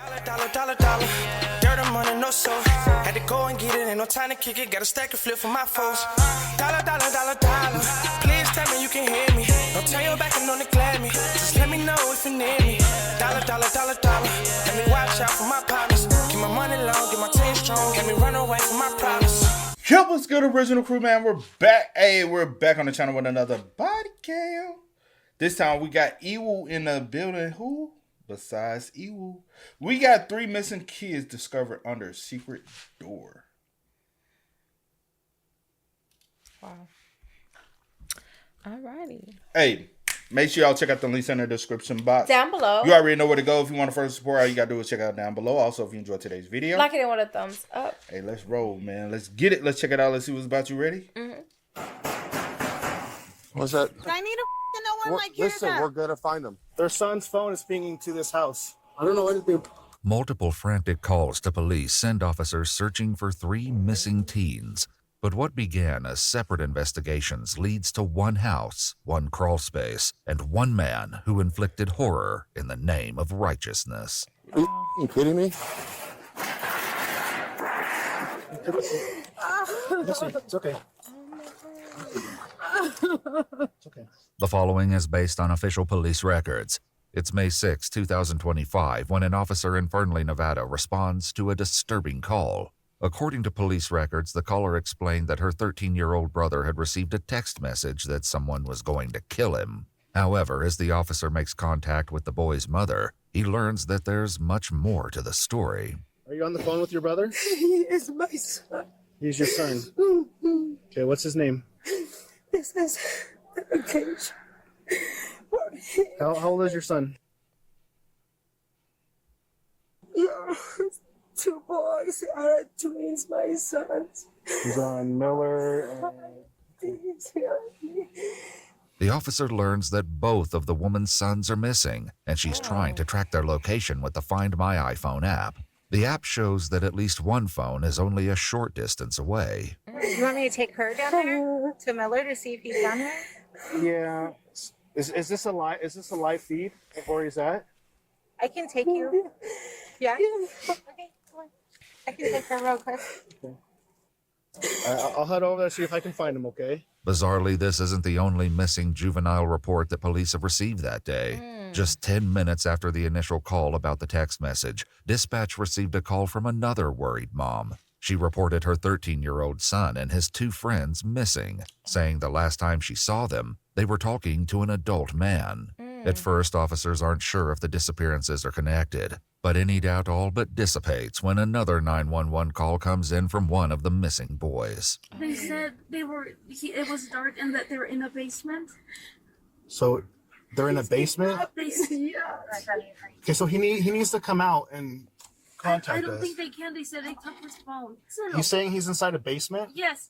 Dollar. Dirt and money, no soul. Had to go and get it, ain't no time to kick it. Got a stack and flip for my foes. Dollar. Please tell me you can hear me. Don't turn your back and don't neglect me. Just let me know if you need me. Dollar. Let me watch out for my partners. Keep my money long, get my team strong. Let me run away from my problems. Yo, what's good, original crew, man? We're back. Hey, we're back on the channel with another body cam. This time we got Ewu in the building. Who? Besides Ewu, we got 3 missing kids discovered under a secret door. Wow. Alrighty. Hey, make sure y'all check out the links in the description box. Down below. You already know where to go if you want to further support. All you got to do is check out down below. Also, if you enjoyed today's video, like it and with a thumbs up. Hey, let's roll, man. Let's get it. Let's check it out. Let's see what's about. You ready? Mm-hmm. What's that? I need to know where my kids Listen, are. we're gonna find them. Their son's phone is pinging to this house. I don't know anything. Multiple frantic calls to police send officers searching for 3 missing teens. But what began as separate investigations leads to one house, one crawl space, and one man who inflicted horror in the name of righteousness. Are you kidding me? Listen, it's okay. It's okay. The following is based on official police records. It's May 6, 2025, when an officer in Fernley, Nevada responds to a disturbing call. According to police records, the caller explained that her 13-year-old brother had received a text message that someone was going to kill him. However, as the officer makes contact with the boy's mother, he learns that there's much more to the story. Are you on the phone with your brother? He is my son. He's your son. Okay, what's his name? This is interrogation. How old is your son? Yeah, 2 boys are twins, my sons. He's on Miller. The officer learns that both of the woman's sons are missing, and she's trying to track their location with the Find My iPhone app. The app shows that at least one phone is only a short distance away. You want me to take her down there to Miller to see if he's down there? Yeah. Is this a live? Is this a live feed of where he's at? I can take you. Yeah. Okay. Come on. I can take her real quick. I'll head over there see if I can find him. Okay. Bizarrely, this isn't the only missing juvenile report that police have received that day. Just 10 minutes after the initial call about the text message, dispatch received a call from another worried mom. She reported her 13-year-old son and his 2 friends missing, saying the last time she saw them, they were talking to an adult man. At first, officers aren't sure if the disappearances are connected, but any doubt all but dissipates when another 911 call comes in from one of the missing boys. They said it was dark and that they were in a basement. So they're in a basement. Yeah. Okay, so he needs to come out and contact I don't us. think they can. They said they took his phone. He's saying he's inside a basement. Yes.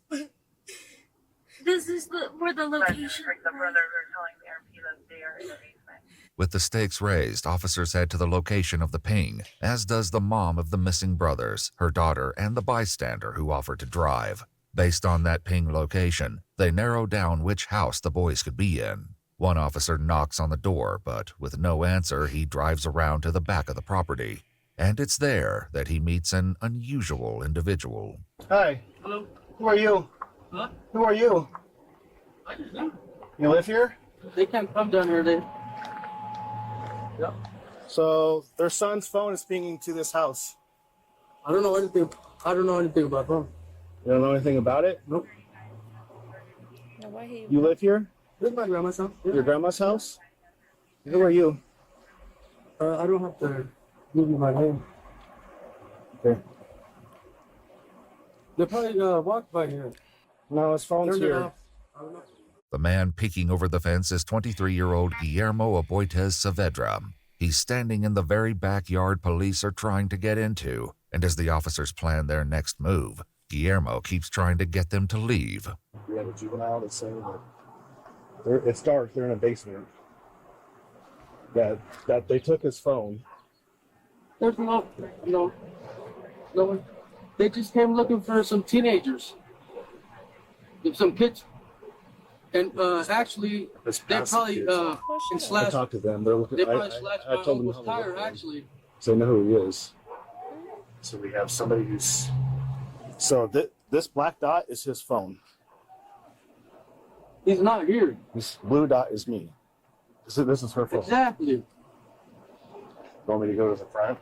This is where the location. The brothers are telling the RP that they are in the basement. With the stakes raised, officers head to the location of the ping, as does the mom of the missing brothers, her daughter, and the bystander who offered to drive. Based on that ping location, they narrow down which house the boys could be in. One officer knocks on the door, but with no answer, he drives around to the back of the property. And it's there that he meets an unusual individual. Hi. Hello. Who are you? Huh? Who are you? I don't know. You live here? They can't come down here. Yep. So their son's phone is pinging to this house. I don't know anything. I don't know anything about them. You don't know anything about it? Nope. You live here? This is my grandma's house. Yeah. Your grandma's house? Who are you? I don't have to give you my name. Okay. They probably walked by here. No, his phone's Turned it here. off. I don't know. The man peeking over the fence is 23-year-old Guillermo Aboitez Saavedra. He's standing in the very backyard police are trying to get into, and as the officers plan their next move, Guillermo keeps trying to get them to leave. We have a juvenile that's saying that it's dark, they're in a basement. That they took his phone. There's no one. They just came looking for some teenagers, some kids, and actually they probably I slashed. talked to them. They're looking. They probably slashed I my told them uncle's how to tire look. actually, So I know who he is. So we have somebody who's. So this black dot is his phone. He's not here. This blue dot is me. This is her phone. Exactly. Want me to go to the front?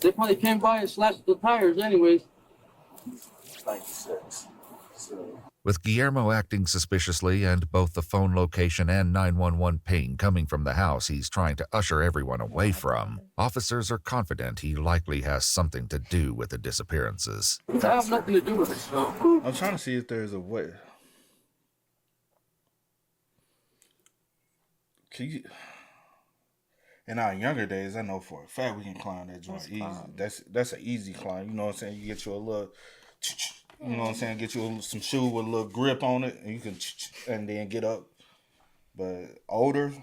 They probably came by and slashed the tires anyways. 96. So. With Guillermo acting suspiciously and both the phone location and 911 ping coming from the house he's trying to usher everyone away from, officers are confident he likely has something to do with the disappearances. I have nothing to do with it. So. I'm trying to see if there's a way. Can you? In our younger days, I know for a fact we can climb that joint easy. That's an easy climb. You know what I'm saying? You get you a little, you know what I'm saying? Get you some shoe with a little grip on it, and you can, and then get up. But older,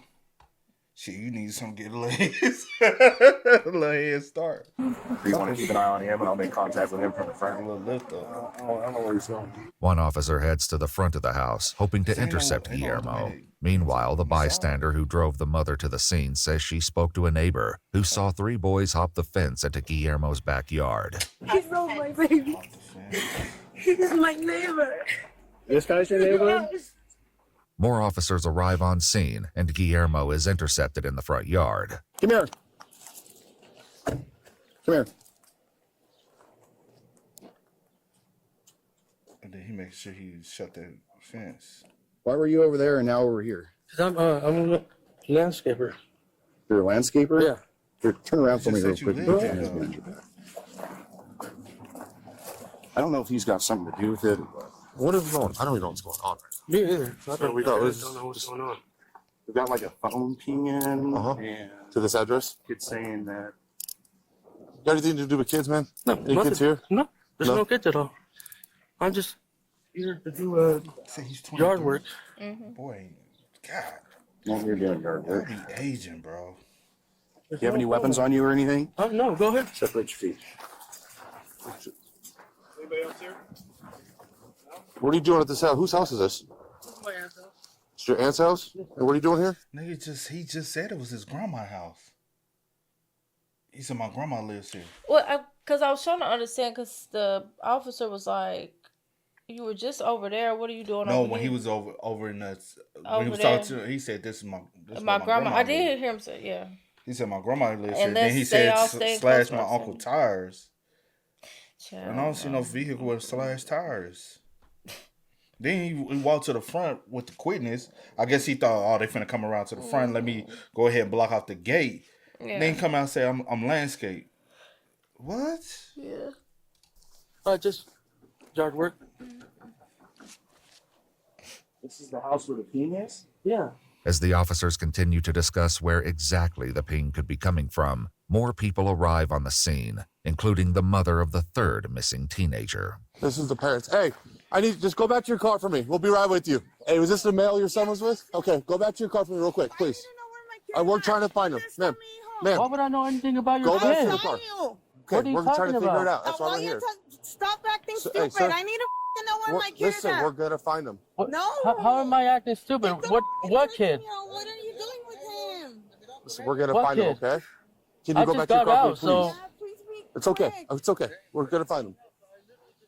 shit, you need some get legs, a little head start. You want to keep an eye on him, and I'll make contact with him from the front. A little lift up. I don't know where he's going. One officer heads to the front of the house, hoping to intercept Guillermo. Meanwhile, the bystander who drove the mother to the scene says she spoke to a neighbor who saw 3 boys hop the fence into Guillermo's backyard. He's not my baby. He's my neighbor. This guy's your neighbor? More officers arrive on scene, and Guillermo is intercepted in the front yard. Come here. Come here. And then he makes sure he shut that fence. Why were you over there and now over here? Cause I'm a landscaper. You're a landscaper? Yeah. Here, turn around for me real Just said quick. you lived there, I don't know if he's got something to do with it. What is going on? I don't even know what's going on right Me either. I don't, we I go. really This don't know what's going on. We got like a phone ping in, Uh-huh. and now. To this address? it's saying that. Got anything to do with kids, man? No, Any nothing. kids here? No, there's No? no kids at all. I'm just here to do Say he's 23. yard work. Boy, God, No, you're doing yard I'll work. be aging, bro. Do you have any weapons on you or anything? No, go ahead. Separate your feet. What are you doing at this house? Whose house is this? My aunt's house. It's your aunt's house? And what are you doing here? Nigga he just said it was his grandma's house. He said my grandma lives here. Well, because I was trying to understand, because the officer was like, "You were just over there. What are you doing No, over when here?" he was over in the when Over he was there. talking to her, he said this is my my grandma. I lives." did hear him say, "Yeah." He said my grandma lives And here. Then he they said all stayed slash close my proximity. uncle tires. Child, And I don't see no vehicle with slash tires. Then he walked to the front with the quickness. I guess he thought, oh, they finna come around to the front. Let me go ahead and block off the gate. Yeah. Then he come out and say, I'm landscape. What? Yeah. Just yard work. This is the house where the ping is? Yeah. As the officers continue to discuss where exactly the ping could be coming from, more people arrive on the scene, including the mother of the 3rd missing teenager. This is the parents. Hey, I need just go back to your car for me. We'll be right with you. Hey, was this the male your son was with? Okay, go back to your car for me real quick, please. We're trying to find him. Ma'am, Why ma'am, would I know anything about your go back to kid? your car. What Okay, are you we're trying talking to figure it about? out. That's why we're here. Stop acting So- stupid. hey, sir. I need to know where my kid is Listen, at. we're gonna find him. No. How am I acting stupid? What kid? What are you doing with him? Listen, we're gonna What find him, kid? okay? Can you I go just back to your got car, out, please? so Please be It's okay. quick. It's okay. We're gonna find him.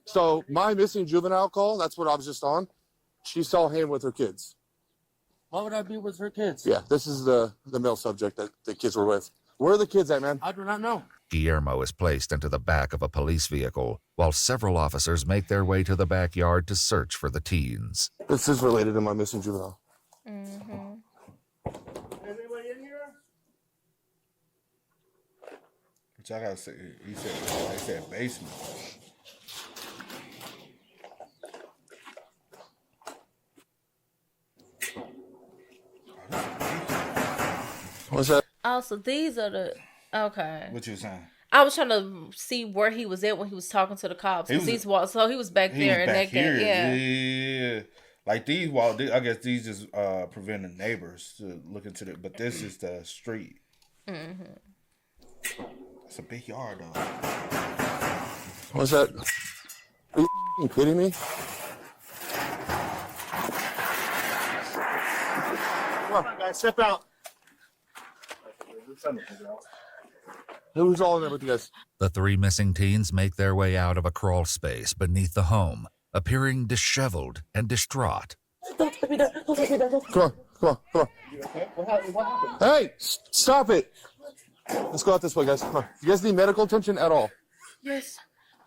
So my missing juvenile call, that's what I was just on. She saw him with her kids. why would I be with her kids? Yeah, this is the male subject that the kids were with. Where are the kids at, man? I do not know. Guillermo is placed into the back of a police vehicle, while several officers make their way to the backyard to search for the teens. This is related to my missing juvenile. Mm-hmm. Which I gotta say, he said basement. What's that? Oh, so these are the okay. What you saying? I was trying to see where he was at when he was talking to the cops. He was- These walls, so he was back He there was and back that here. yeah. Yeah. Like these walls, I guess these just prevent the neighbors to look into it. But this is the street. It's a big yard though. What's that? Are you f***ing kidding me? Come on, guys, step out. Who's all in there with you guys? The 3 missing teens make their way out of a crawl space beneath the home, appearing disheveled and distraught. Come on. What happened? Hey, stop it. Let's go out this way, guys. Come on. You guys need medical attention at all? Yes.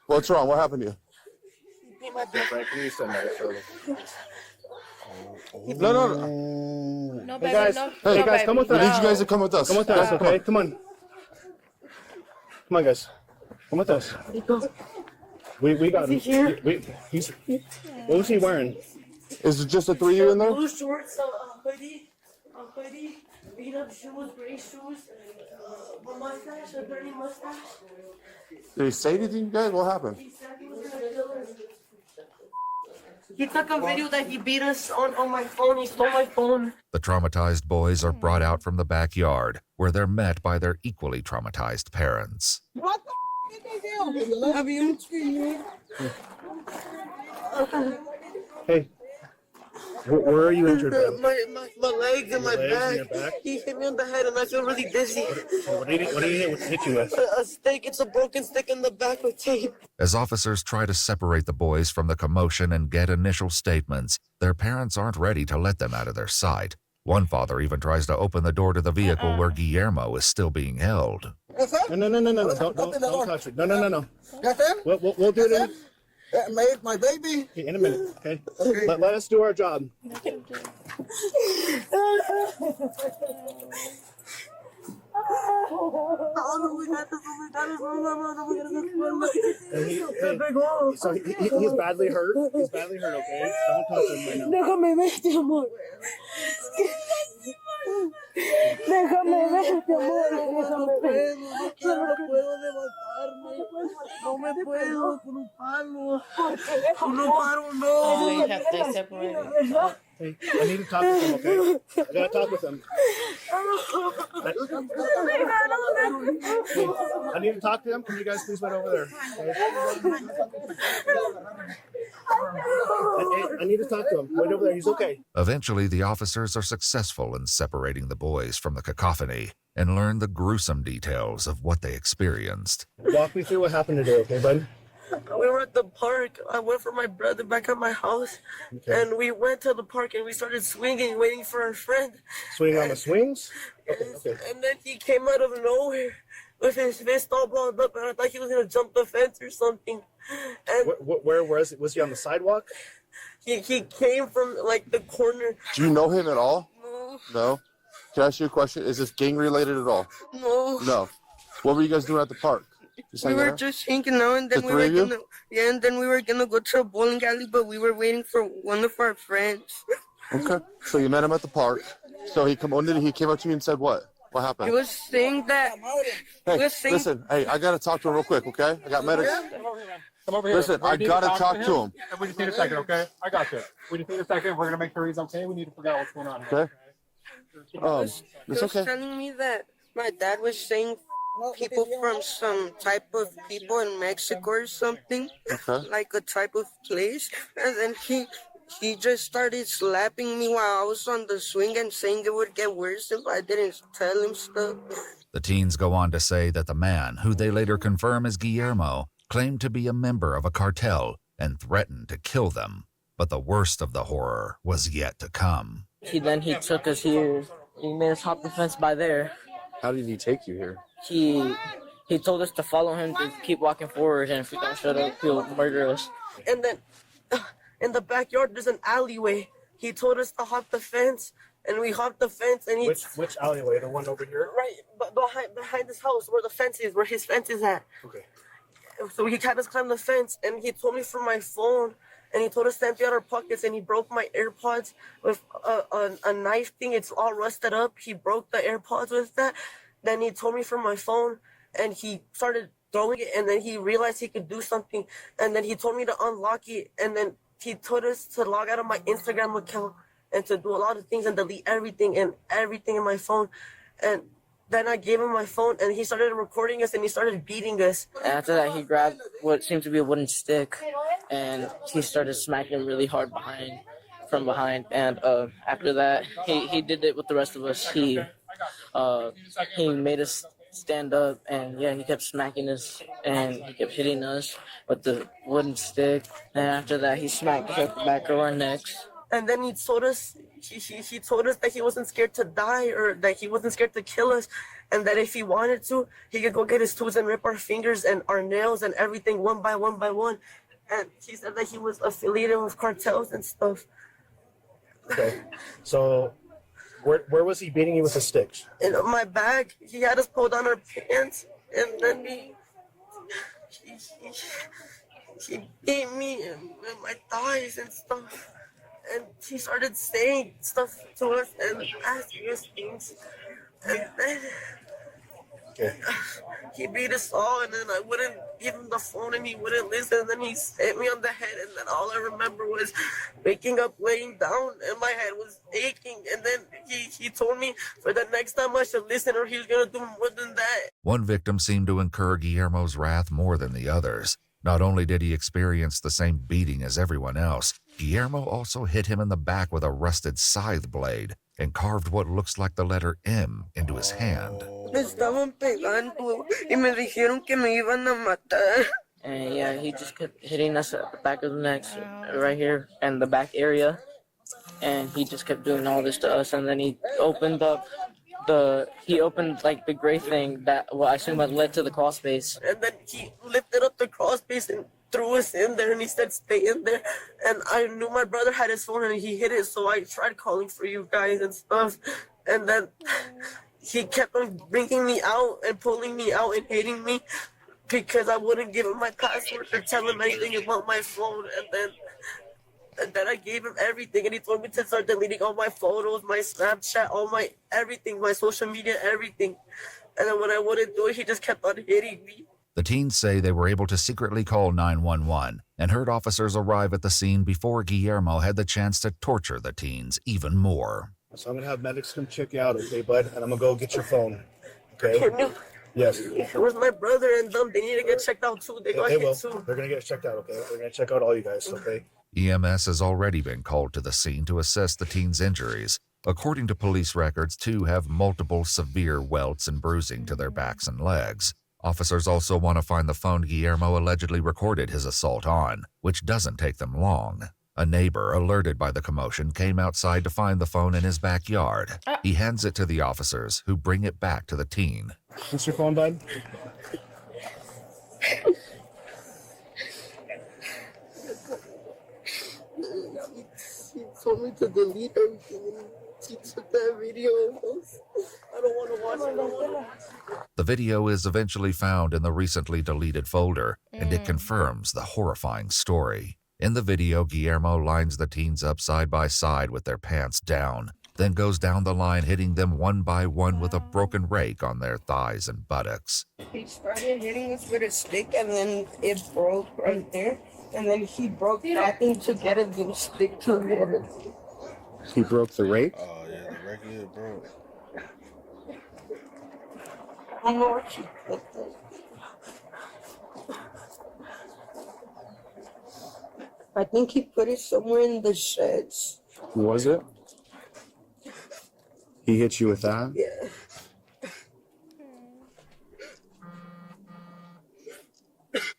What's wrong? What happened to you? Frank, can you send that further? No. No, Hey baby. guys, No, hey no, guys, baby, come with I us. need you guys to come with us. Come with us, okay? Come on. Come on, guys. Come with us. We got him. What was he wearing? Is it just the 3 of you in there? Blue shorts, a hoodie, beat up shoes, gray shoes, a mustache, a dirty mustache. Did he say anything, you guys? What happened? He said he was gonna kill us. He took a video that he beat us on my phone. He stole my phone. The traumatized boys are brought out from the backyard, where they're met by their equally traumatized parents. What the did they do? Love you. Hey, where are you injured, man? My legs and my Your legs back. and your back? He hit me on the head and I feel really dizzy. What did he hit you with? A stick. It's a broken stick in the back with tape. As officers try to separate the boys from the commotion and get initial statements, their parents aren't ready to let them out of their sight. One father even tries to open the door to the vehicle where Guillermo is still being held. No. Don't touch it. No. We'll do it My baby. in a minute, okay? Let us do our job. So he's badly hurt. He's badly hurt, okay? Don't touch him right now. Déjame verte, amor. Déjame verte, amor. Déjame verte. No puedo levantarme. No me puedo con un palo. Con un palo, no. You have to separate it. Hey, I need to talk with him, okay? I gotta talk with him. I need to talk to him. Can you guys please wait over there? Okay? I need to talk to him. Wait over there. He's okay. Eventually, the officers are successful in separating the boys from the cacophony and learn the gruesome details of what they experienced. Walk me through what happened today, okay, bud? We were at the park. I went for my brother back at my house. Okay. And we went to the park and we started swinging, waiting for our friend. Swing on the swings? Okay. And then he came out of nowhere with his fist all balled up, and I thought he was gonna jump the fence or something. And Where was it? Was he on the sidewalk? he came from like the corner. Do you know him at all? No, No. Can I ask you a question? Is this gang related at all? no. No. What were you guys doing at the park? Just We hanging were out? just hanging out, and then The we three were of you? gonna and then we were gonna go to a bowling alley, but we were waiting for one of our friends. Okay. So you met him at the park. So he came up to you and said what? What He happened? was saying that. Hey, was saying- listen. Hey, I gotta talk to him real quick, okay? I got medics. Come over here. Listen, I gotta talk to him. We just need a second, okay? I got you. We just need a second. We're gonna make sure he's okay. We need to figure out what's going on here. Okay. He It's was okay. telling me that my dad was saying people from some type of people in Mexico or something, Okay. like a type of place, and then he just started slapping me while I was on the swing and saying it would get worse if I didn't tell him stuff. The teens go on to say that the man, who they later confirm is Guillermo, claimed to be a member of a cartel and threatened to kill them. But the worst of the horror was yet to come. He took us here. He made us hop the fence by there. How did he take you here? He told us to follow him, to keep walking forward, and if we don't shut up, he'll murder us. And then in the backyard there's an alleyway. He told us to hop the fence, and we hopped the fence, and he Which alleyway? The one over here? right behind his house where the fence is, where his fence is at. Okay. So he had us climb the fence, and he told me for my phone, and he told us to empty out our pockets, and he broke my AirPods with a knife thing. It's all rusted up. He broke the AirPods with that. Then he told me for my phone, and he started throwing it, and then he realized he could do something, and then he told me to unlock it, and then he told us to log out of my Instagram account and to do a lot of things and delete everything in my phone. And then I gave him my phone, and he started recording us, and he started beating us. And after that, he grabbed what seemed to be a wooden stick, and he started smacking really hard from behind. And after that, he did it with the rest of us. He made us stand up, and yeah, he kept smacking us, and he kept hitting us with the wooden stick. And after that, he smacked us at the back of our necks. And then he told us, he told us that he wasn't scared to die, or that he wasn't scared to kill us, and that if he wanted to, he could go get his tools and rip our fingers and our nails and everything one by one by one. And he said that he was affiliated with cartels and stuff. Okay. So, where was he beating you with the sticks? In my bag, he had us pull down our pants, and then he beat me in my thighs and stuff. And he started saying stuff to us and asking us things. And then he beat us all, and then I wouldn't give him the phone and he wouldn't listen. And then he hit me on the head, and then all I remember was waking up, laying down, and my head was aching. And then he told me for the next time I should listen, or he was going to do more than that. One victim seemed to incur Guillermo's wrath more than the others. Not only did he experience the same beating as everyone else, Guillermo also hit him in the back with a rusted scythe blade and carved what looks like the letter M into his hand. Me estaban pegando y me dijeron que me iban a matar. And yeah, he just kept hitting us at the back of the neck, right here, and the back area. And he just kept doing all this to us. And then he opened like the gray thing that, well, I assume it led to the crawl space. And then he lifted up the crawl space and threw us in there, and he said, stay in there. And I knew my brother had his phone and he hit it, so I tried calling for you guys and stuff. And then he kept on bringing me out and pulling me out and hitting me because I wouldn't give him my password or tell him anything about my phone. And then I gave him everything, and he told me to start deleting all my photos, my Snapchat, all my everything, my social media, everything. And then when I wouldn't do it, he just kept on hitting me. The teens say they were able to secretly call 911 and heard officers arrive at the scene before Guillermo had the chance to torture the teens even more. So I'm going to have medics come check you out, okay, bud? And I'm going to go get your phone, okay? Yes. It was my brother and them. They need to get checked out, too. They got hit, too. They're going to get checked out, okay? They're going to check out all you guys, okay? EMS has already been called to the scene to assess the teens' injuries. According to police records, 2 have multiple severe welts and bruising to their backs and legs. Officers also want to find the phone Guillermo allegedly recorded his assault on, which doesn't take them long. A neighbor, alerted by the commotion, came outside to find the phone in his backyard. He hands it to the officers, who bring it back to the teen. What's your phone, bud? He told me to delete everything. He took that video. I don't want to watch it no more. The video is eventually found in the recently deleted folder, and it confirms the horrifying story. In the video, Guillermo lines the teens up side by side with their pants down, then goes down the line, hitting them one by one with a broken rake on their thighs and buttocks. He started hitting us with a stick, and then it broke right there. And then he broke that thing to get a new stick to it. He broke the rake? Oh, yeah, the rake is broke. I don't know where she put it. I think he put it somewhere in the sheds. Was it? He hit you with that? Yeah.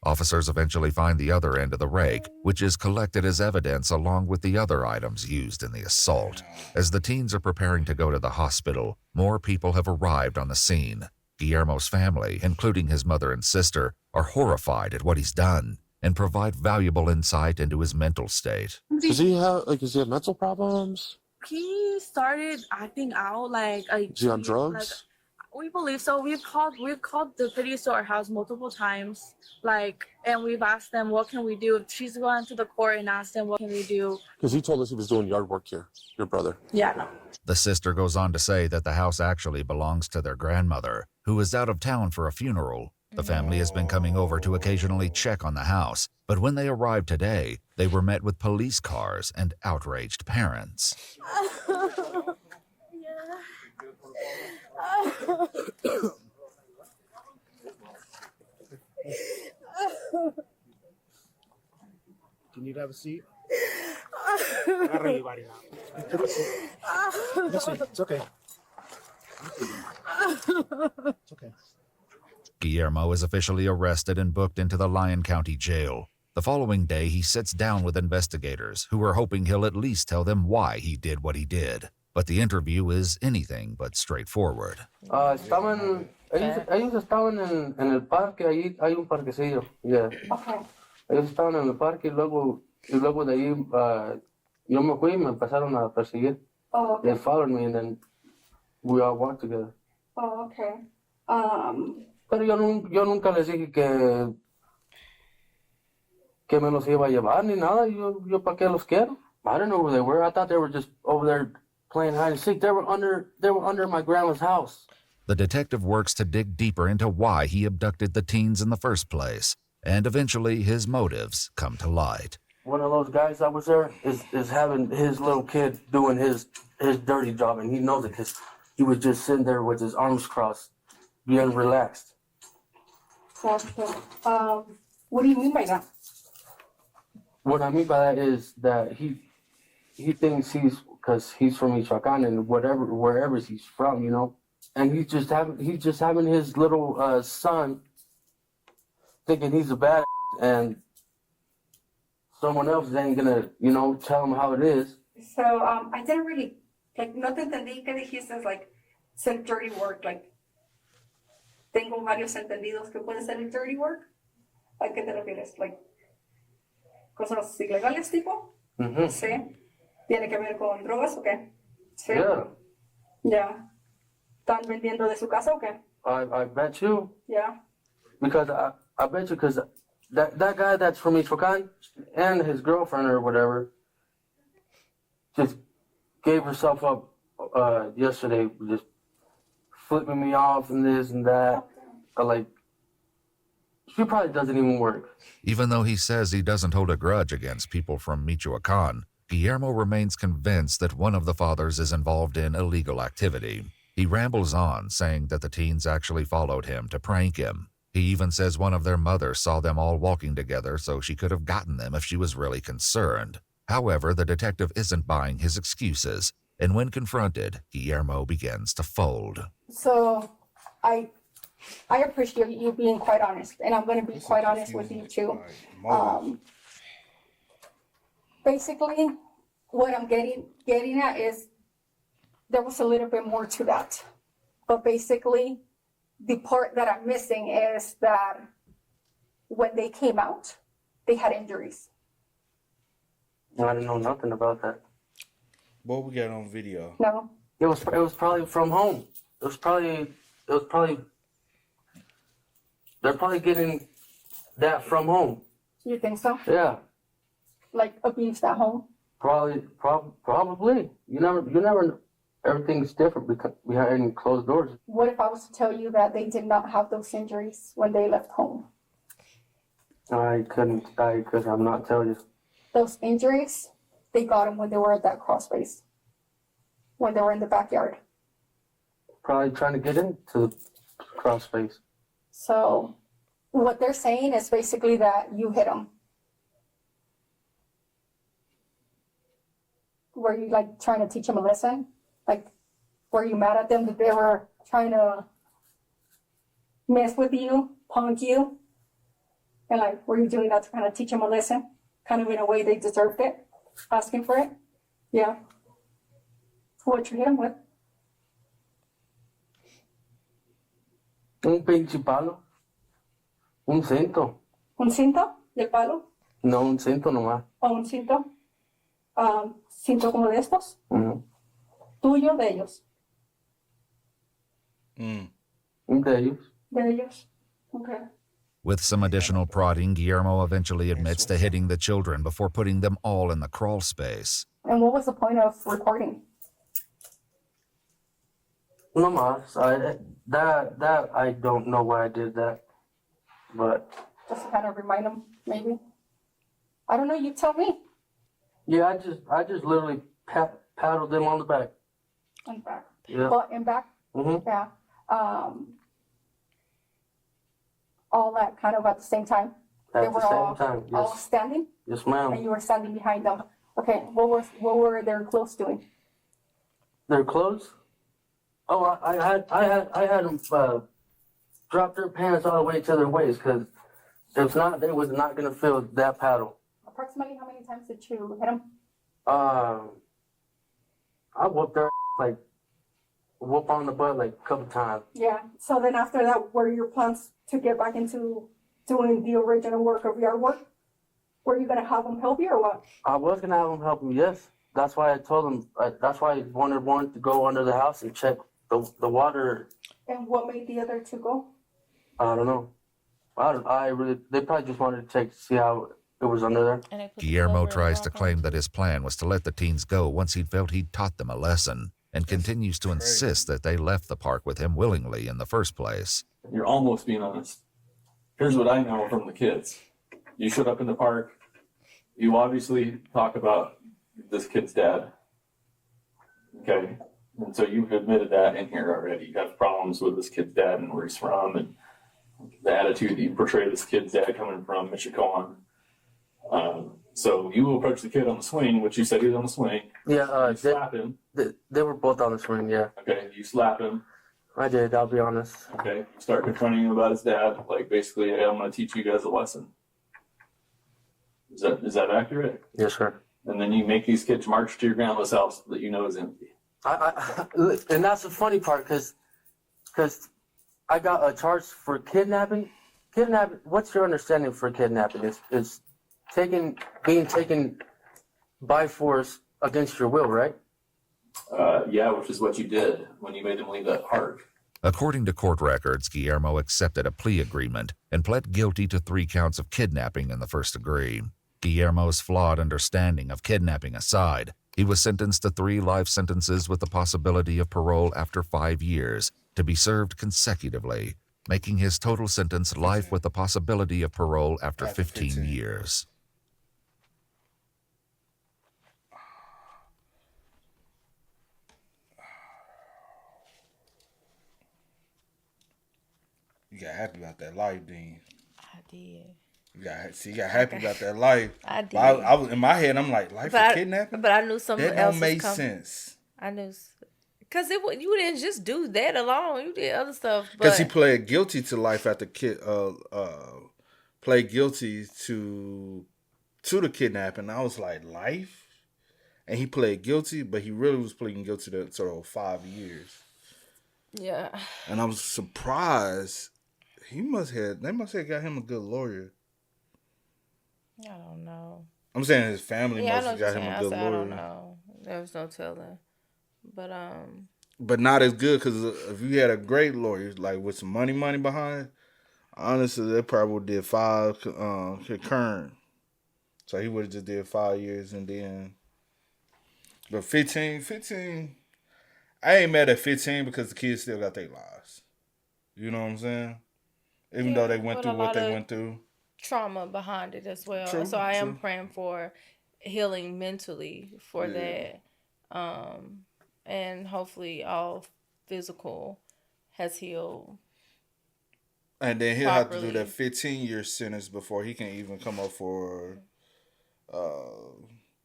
Officers eventually find the other end of the rake, which is collected as evidence along with the other items used in the assault. As the teens are preparing to go to the hospital, more people have arrived on the scene. Guillermo's family, including his mother and sister, are horrified at what he's done and provide valuable insight into his mental state. Does he have mental problems? He started acting out like Is he on drugs? We believe so. We've called the police to our house multiple times, and we've asked them, what can we do? She's gone to the court and asked them, what can we do? Because he told us he was doing yard work here, your brother. Yeah, no. The sister goes on to say that the house actually belongs to their grandmother, who is out of town for a funeral. The family has been coming over to occasionally check on the house, but when they arrived today, they were met with police cars and outraged parents. Do you need to have a seat? It's okay. It's okay. Guillermo is officially arrested and booked into the Lyon County Jail. The following day, he sits down with investigators who are hoping he'll at least tell them why he did what he did. But the interview is anything but straightforward. Ellos estaban en el parque, ahí hay un parquecillo. Yeah. Okay. Ellos estaban en el parque y luego de ahí yo me fui y me empezaron a perseguir. Oh, okay. They followed me and then we all walked together. Oh, okay. Pero yo nunca les dije que me los iba a llevar ni nada. Yo para qué los quiero. I didn't know who they were. I thought they were just over there playing hide and seek. They were under my grandma's house. The detective works to dig deeper into why he abducted the teens in the first place, and eventually his motives come to light. One of those guys that was there is having his little kid doing his dirty job, and he knows it because he was just sitting there with his arms crossed, being relaxed. Okay. What do you mean by that? What I mean by that is that he thinks because he's from Michoacan and wherever he's from, you know, and he's just having his little son thinking he's a bad and someone else ain't gonna, you know, tell him how it is. So I didn't really no te entendí que dijiste like ser dirty work, like tengo varios entendidos que puede ser el dirty work. ¿A qué te refieres? Like cosas ilegales tipo? Mm-hmm. Sí. ¿Tiene que ver con drogas o qué? Sí. Yeah. Ya. ¿Están vendiendo de su casa o qué? I bet you. Yeah. Because I bet you because that guy that's from Michoacan and his girlfriend or whatever just gave herself up yesterday, just flipping me off and this and that. Like, she probably doesn't even work. Even though he says he doesn't hold a grudge against people from Michoacan, Guillermo remains convinced that one of the fathers is involved in illegal activity. He rambles on, saying that the teens actually followed him to prank him. He even says one of their mothers saw them all walking together, so she could have gotten them if she was really concerned. However, the detective isn't buying his excuses, and when confronted, Guillermo begins to fold. So I appreciate you being quite honest, and I'm going to be quite honest with you too. Basically, what I'm getting at is there was a little bit more to that, but basically, the part that I'm missing is that when they came out, they had injuries. I didn't know nothing about that. What we got on video? No. It was probably from home. It was probably they're probably getting that from home. You think so? Yeah. Like abused at home? Probably. You never. Everything's different because behind closed doors. What if I was to tell you that they did not have those injuries when they left home? I couldn't I'm not telling you. Those injuries, they got them when they were at that crawl space, when they were in the backyard. Probably trying to get into the crawl space. So what they're saying is basically that you hit them. Were you like trying to teach them a lesson? Like, were you mad at them that they were trying to mess with you, punk you? And like, were you doing that to kind of teach them a lesson? Kind of in a way they deserved it? Asking for it? Yeah. What you hit them with? Un pinche palo. Un cinto. ¿Un cinto del palo? No, un cinto nomás. ¿O un cinto? ¿Cinto como de estos? Mm-hmm. ¿Tuyo o de ellos? De ellos. De ellos. Okay. With some additional prodding, Guillermo eventually admits to hitting the children before putting them all in the crawl space. And what was the point of recording? No más. That I don't know why I did that, but Just to kind of remind them, maybe? I don't know, you tell me. yeah, I just literally paddled them on the back. In back. Yeah. Well, in back? Mm-hmm. Yeah. All that kind of at the same time? At They the were same time, all yes. standing? Yes, And ma'am. you were standing behind them. Okay, what were their clothes doing? Their clothes? Oh, I had them drop their pants all the way to their waist, because if not, they was not gonna feel that paddle. Approximately how many times did you hit him? I whooped their like whoop on the butt like a couple times. Yeah. So then after that, were your plans to get back into doing the original work of yard work? Were you gonna have him help you or what? I was gonna have him help me, yes. That's why I told him. That's why I wanted to go under the house and check the water. And what made the other two go? I don't know. They probably just wanted to check to see how it was under there. Guillermo tries to claim that his plan was to let the teens go once he felt he'd taught them a lesson, and continues to insist that they left the park with him willingly in the first place. You're almost being honest. Here's what I know from the kids. You showed up in the park. You obviously talk about this kid's dad. Okay. And so you've admitted that in here already. You have problems with this kid's dad and where he's from and the attitude that you portray this kid's dad coming from Michigan. So you approach the kid on the swing, which you said he was on the swing. Yeah, you slap him. They were both on the swing, yeah. Okay, you slap him. I did, I'll be honest. Okay, you start confronting him about his dad, like basically, hey, I'm going to teach you guys a lesson. Is that accurate? Yes, sir. And then you make these kids march to your grandma's house that you know is empty. And that's the funny part, because I got a charge for kidnapping. Kidnapping. What's your understanding for kidnapping? Is being taken by force against your will, right? Yeah, which is what you did when you made them leave that park. According to court records, Guillermo accepted a plea agreement and pled guilty to 3 counts of kidnapping in the first degree. Guillermo's flawed understanding of kidnapping aside, he was sentenced to 3 life sentences with the possibility of parole after 5 years, to be served consecutively, making his total sentence life with the possibility of parole after 15 years. You got happy about that life, Dean. I did. You got happy about that life. I did. I was in my head. I'm like, life for kidnapping. But I knew something that else don't make was coming. sense. I knew, cause you didn't just do that alone. You did other stuff. Because he pled guilty to life after pled guilty to the kidnapping. I was like, life, and he pled guilty, but he really was pleading guilty to sort of 5 years. Yeah. And I was surprised. They must have got him a good lawyer. I don't know. I'm saying his family must have got him a good lawyer. I don't know. There was no telling. But not as good, because if you had a great lawyer, like with some money behind, honestly, they probably would did 5 concurrent. So he would have just did 5 years and then. But 15. I ain't mad at 15 because the kids still got their lives. You know what I'm saying? Even though they went through what they went through. Trauma behind it as well. True, so I am praying for healing mentally for that. And hopefully all physical has healed. And then he'll properly. have to do that 15-year sentence before he can even come up for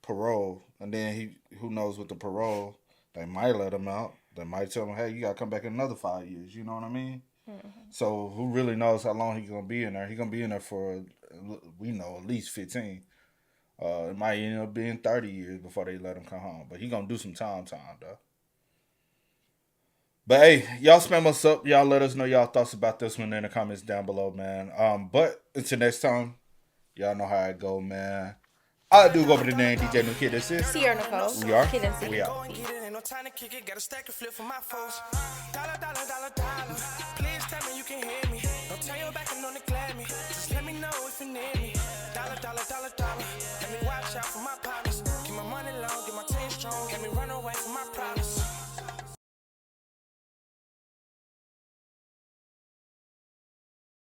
parole. And then who knows with the parole, they might let him out. They might tell him, hey, you got to come back in another 5 years. You know what I mean? Mm-hmm. So who really knows how long he's going to be in there? He's going to be in there for, we know, at least 15. It might end up being 30 years before they let him come home. But he's going to do some time, though. But, hey, y'all spam us up. Y'all let us know y'all thoughts about this one in the comments down below, man. But until next time, y'all know how it go, man. I do go by the name DJ New Kid. This is Sierra Nicole. We are. Kid and C. We are. No time to kick it, got a stack of flip for my foes. Dollar. Please tell me you can hear me. Don't turn your back and don't neglect me. Just let me know if you need me. Dollar. Let me watch out for my partners. Keep my money low, get my team strong. Let me run away from my problems.